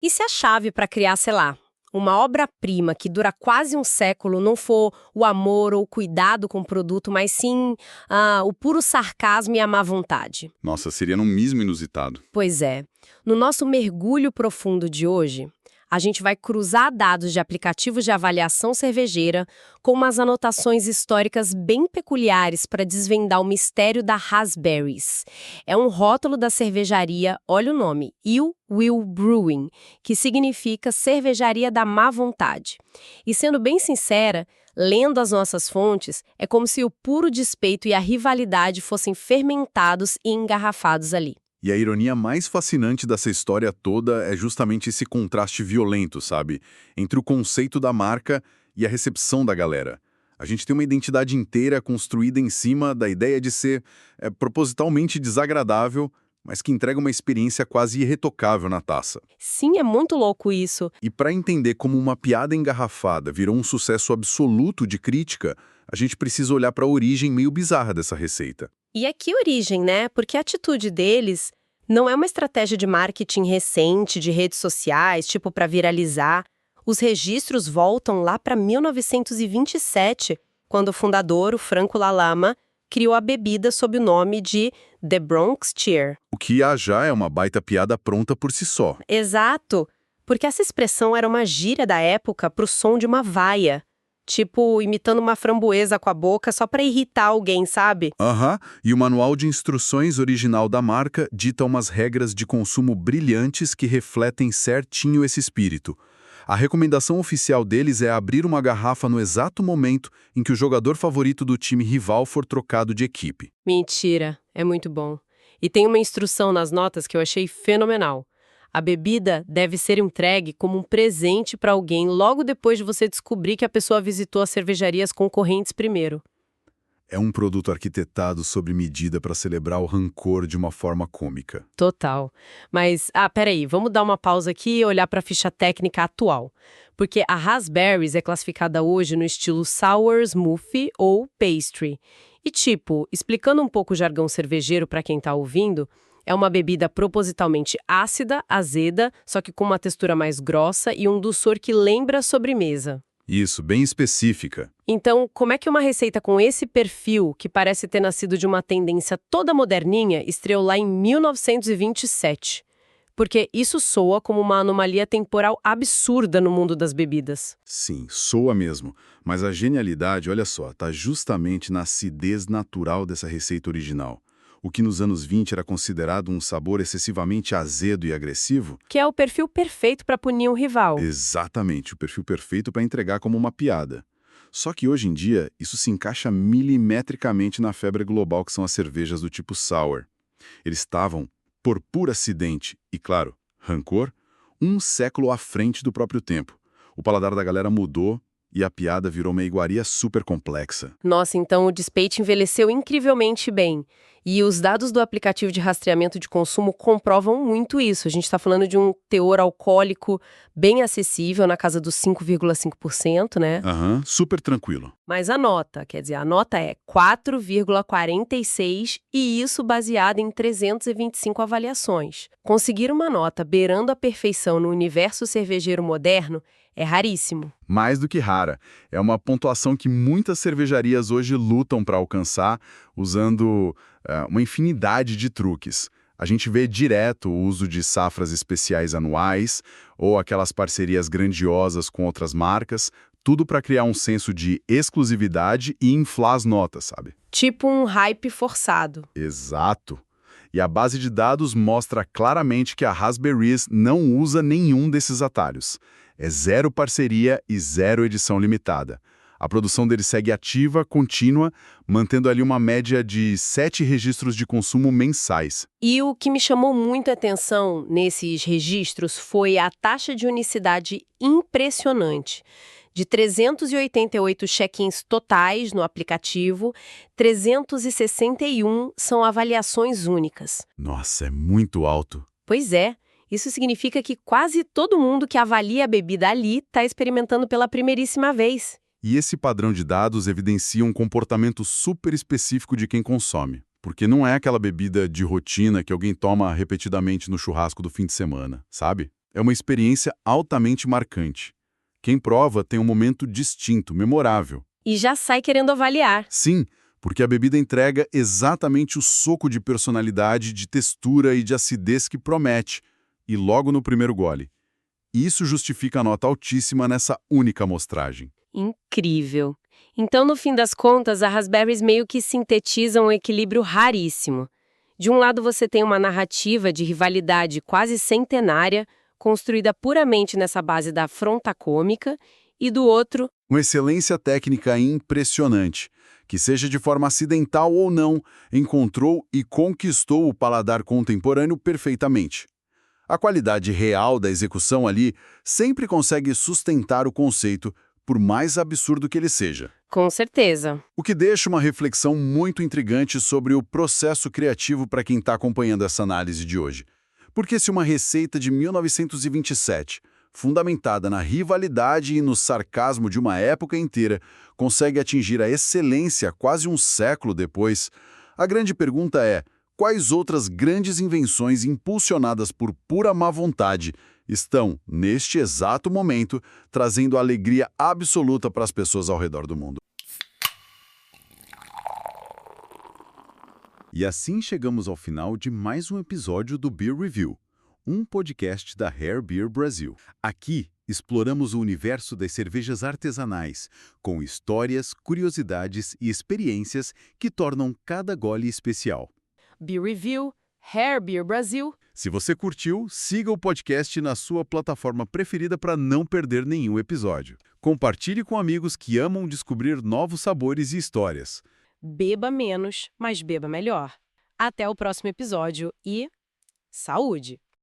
E se a chave para criar, sei lá, uma obra-prima que dura quase um século não for o amor ou o cuidado com o produto, mas sim o puro sarcasmo e a má vontade? Nossa, seria num mismo inusitado. Pois é. No nosso mergulho profundo de hoje, a gente vai cruzar dados de aplicativos de avaliação cervejeira com umas anotações históricas bem peculiares para desvendar o mistério da Raspberries. É um rótulo da cervejaria, olha o nome, Ill Will Brewing, que significa cervejaria da má vontade. E sendo bem sincera, lendo as nossas fontes, é como se o puro despeito e a rivalidade fossem fermentados e engarrafados ali. E a ironia mais fascinante dessa história toda é justamente esse contraste violento, sabe? Entre o conceito da marca e a recepção da galera. A gente tem uma identidade inteira construída em cima da ideia de ser propositalmente desagradável, mas que entrega uma experiência quase irretocável na taça. Sim, é muito louco isso. E para entender como uma piada engarrafada virou um sucesso absoluto de crítica, a gente precisa olhar para a origem meio bizarra dessa receita. E é que origem, né? Porque a atitude deles não é uma estratégia de marketing recente, de redes sociais, tipo para viralizar. Os registros voltam lá para 1927, quando o fundador, o Franco Lalama, criou a bebida sob o nome de The Bronx Cheer. O que já é uma baita piada pronta por si só. Exato, porque essa expressão era uma gíria da época para o som de uma vaia. Tipo, imitando uma framboesa com a boca só para irritar alguém, sabe? Aham, e o manual de instruções original da marca dita umas regras de consumo brilhantes que refletem certinho esse espírito. A recomendação oficial deles é abrir uma garrafa no exato momento em que o jogador favorito do time rival for trocado de equipe. Mentira, é muito bom. E tem uma instrução nas notas que eu achei fenomenal. A bebida deve ser entregue como um presente para alguém logo depois de você descobrir que a pessoa visitou as cervejarias concorrentes primeiro. É um produto arquitetado sob medida para celebrar o rancor de uma forma cômica. Total. Mas, peraí, vamos dar uma pausa aqui e olhar para a ficha técnica atual. Porque a Raspberries é classificada hoje no estilo Sour Smoothie ou Pastry. E tipo, explicando um pouco o jargão cervejeiro para quem está ouvindo, é uma bebida propositalmente ácida, azeda, só que com uma textura mais grossa e um doçor que lembra a sobremesa. Isso, bem específica. Então, como é que uma receita com esse perfil, que parece ter nascido de uma tendência toda moderninha, estreou lá em 1927? Porque isso soa como uma anomalia temporal absurda no mundo das bebidas. Sim, soa mesmo. Mas a genialidade, olha só, está justamente na acidez natural dessa receita original. O que nos anos 20 era considerado um sabor excessivamente azedo e agressivo. Que é o perfil perfeito para punir um rival. Exatamente, o perfil perfeito para entregar como uma piada. Só que hoje em dia, isso se encaixa milimetricamente na febre global que são as cervejas do tipo sour. Eles estavam, por puro acidente e, claro, rancor, um século à frente do próprio tempo. O paladar da galera mudou e a piada virou uma iguaria super complexa. Nossa, então o despeite envelheceu incrivelmente bem. E os dados do aplicativo de rastreamento de consumo comprovam muito isso. A gente está falando de um teor alcoólico bem acessível, na casa dos 5,5%, né? Aham, super tranquilo. Mas a nota, quer dizer, a nota é 4,46 e isso baseado em 325 avaliações. Conseguir uma nota beirando a perfeição no universo cervejeiro moderno é raríssimo. Mais do que rara. É uma pontuação que muitas cervejarias hoje lutam para alcançar usando uma infinidade de truques. A gente vê direto o uso de safras especiais anuais ou aquelas parcerias grandiosas com outras marcas, tudo para criar um senso de exclusividade e inflar as notas, sabe? Tipo um hype forçado. Exato. E a base de dados mostra claramente que a Raspberries não usa nenhum desses atalhos. É zero parceria e zero edição limitada. A produção dele segue ativa, contínua, mantendo ali uma média de 7 registros de consumo mensais. E o que me chamou muito a atenção nesses registros foi a taxa de unicidade impressionante. De 388 check-ins totais no aplicativo, 361 são avaliações únicas. Nossa, é muito alto. Pois é, isso significa que quase todo mundo que avalia a bebida ali está experimentando pela primeiríssima vez. E esse padrão de dados evidencia um comportamento super específico de quem consome. Porque não é aquela bebida de rotina que alguém toma repetidamente no churrasco do fim de semana, sabe? É uma experiência altamente marcante. Quem prova tem um momento distinto, memorável. E já sai querendo avaliar. Sim, porque a bebida entrega exatamente o soco de personalidade, de textura e de acidez que promete, e logo no primeiro gole. Isso justifica a nota altíssima nessa única amostragem. Incrível. Então, no fim das contas, a Raspberries meio que sintetizam um equilíbrio raríssimo. De um lado, você tem uma narrativa de rivalidade quase centenária, construída puramente nessa base da afronta cômica, e do outro, Uma excelência técnica impressionante, que seja de forma acidental ou não, encontrou e conquistou o paladar contemporâneo perfeitamente. A qualidade real da execução ali sempre consegue sustentar o conceito, por mais absurdo que ele seja. com certeza. O que deixa uma reflexão muito intrigante sobre o processo criativo para quem está acompanhando essa análise de hoje. Porque se uma receita de 1927, fundamentada na rivalidade e no sarcasmo de uma época inteira, consegue atingir a excelência quase um século depois, a grande pergunta é: quais outras grandes invenções impulsionadas por pura má vontade estão, neste exato momento, trazendo alegria absoluta para as pessoas ao redor do mundo? E assim chegamos ao final de mais um episódio do Beer Review, um podcast da Rare Beer Brasil. Aqui, exploramos o universo das cervejas artesanais, com histórias, curiosidades e experiências que tornam cada gole especial. Beer Review, Rare Beer Brasil. Se você curtiu, siga o podcast na sua plataforma preferida para não perder nenhum episódio. Compartilhe com amigos que amam descobrir novos sabores e histórias. Beba menos, mas beba melhor. Até o próximo episódio e saúde!